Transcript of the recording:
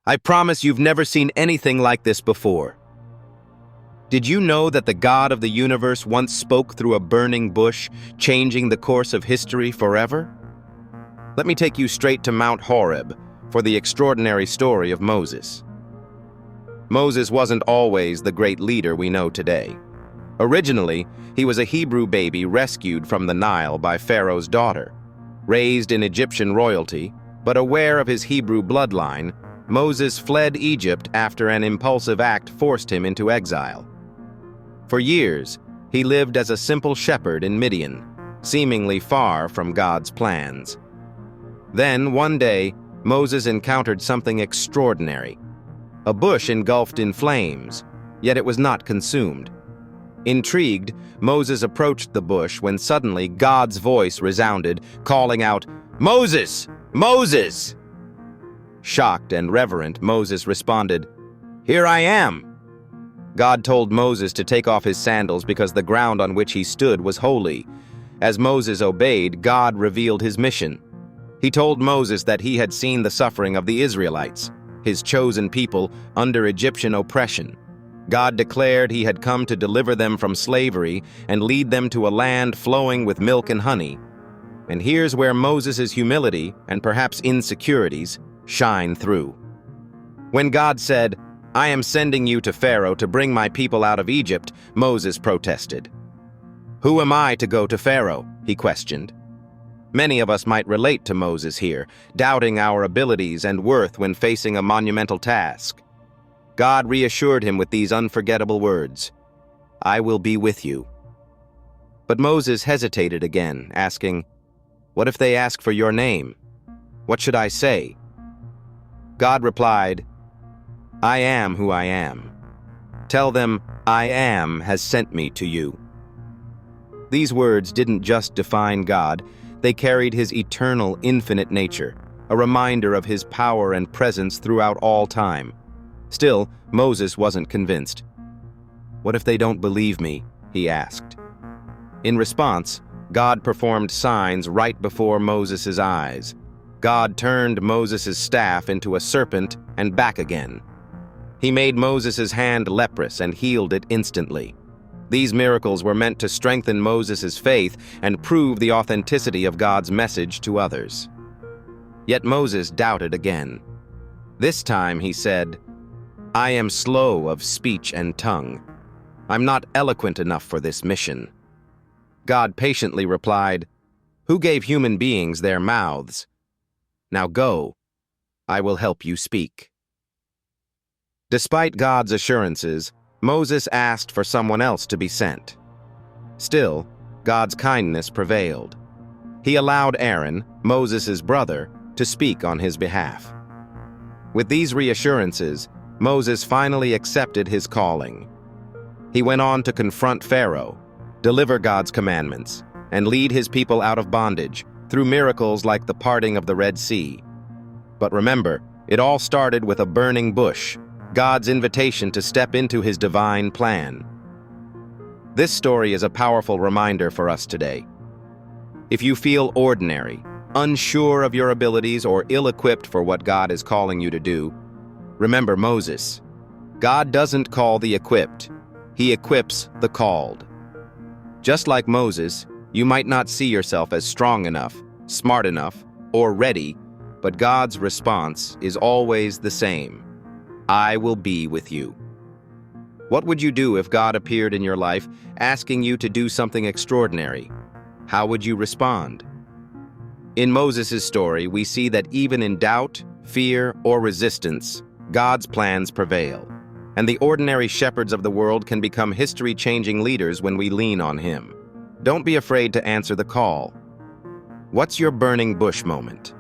I promise you've never seen anything like this before. Did you know that the God of the universe once spoke through a burning bush, changing the course of history forever? Let me take you straight to Mount Horeb for the extraordinary story of Moses. Moses wasn't always the great leader we know today. Originally, he was a Hebrew baby rescued from the Nile by Pharaoh's daughter. Raised in Egyptian royalty, but aware of his Hebrew bloodline, Moses fled Egypt after an impulsive act forced him into exile. For years, he lived as a simple shepherd in Midian, seemingly far from God's plans. Then, one day, Moses encountered something extraordinary. A bush engulfed in flames, yet it was not consumed. Intrigued, Moses approached the bush when suddenly God's voice resounded, calling out, "Moses! Moses!" Shocked and reverent, Moses responded, "Here I am." God told Moses to take off his sandals because the ground on which he stood was holy. As Moses obeyed, God revealed his mission. He told Moses that he had seen the suffering of the Israelites, his chosen people, under Egyptian oppression. God declared he had come to deliver them from slavery and lead them to a land flowing with milk and honey. And here's where Moses' humility, and perhaps insecurities, shine through. When God said, "I am sending you to Pharaoh to bring my people out of Egypt," Moses protested. "Who am I to go to Pharaoh?" he questioned. Many of us might relate to Moses here, doubting our abilities and worth when facing a monumental task. God reassured him with these unforgettable words, "I will be with you." But Moses hesitated again, asking, "What if they ask for your name? What should I say?" God replied, "I am who I am. Tell them, I am has sent me to you." These words didn't just define God, they carried his eternal, infinite nature, a reminder of his power and presence throughout all time. Still, Moses wasn't convinced. "What if they don't believe me?" he asked. In response, God performed signs right before Moses' eyes. God turned Moses' staff into a serpent and back again. He made Moses' hand leprous and healed it instantly. These miracles were meant to strengthen Moses' faith and prove the authenticity of God's message to others. Yet Moses doubted again. This time he said, "I am slow of speech and tongue. I'm not eloquent enough for this mission." God patiently replied, "Who gave human beings their mouths? Now go. I will help you speak." Despite God's assurances, Moses asked for someone else to be sent. Still, God's kindness prevailed. He allowed Aaron, Moses' brother, to speak on his behalf. With these reassurances, Moses finally accepted his calling. He went on to confront Pharaoh, deliver God's commandments, and lead his people out of bondage through miracles like the parting of the Red Sea. But remember, it all started with a burning bush, God's invitation to step into his divine plan. This story is a powerful reminder for us today. If you feel ordinary, unsure of your abilities, or ill-equipped for what God is calling you to do, remember Moses. God doesn't call the equipped, he equips the called. Just like Moses, you might not see yourself as strong enough, smart enough, or ready, but God's response is always the same. I will be with you. What would you do if God appeared in your life asking you to do something extraordinary? How would you respond? In Moses' story, we see that even in doubt, fear, or resistance, God's plans prevail, and the ordinary shepherds of the world can become history-changing leaders when we lean on him. Don't be afraid to answer the call. What's your burning bush moment?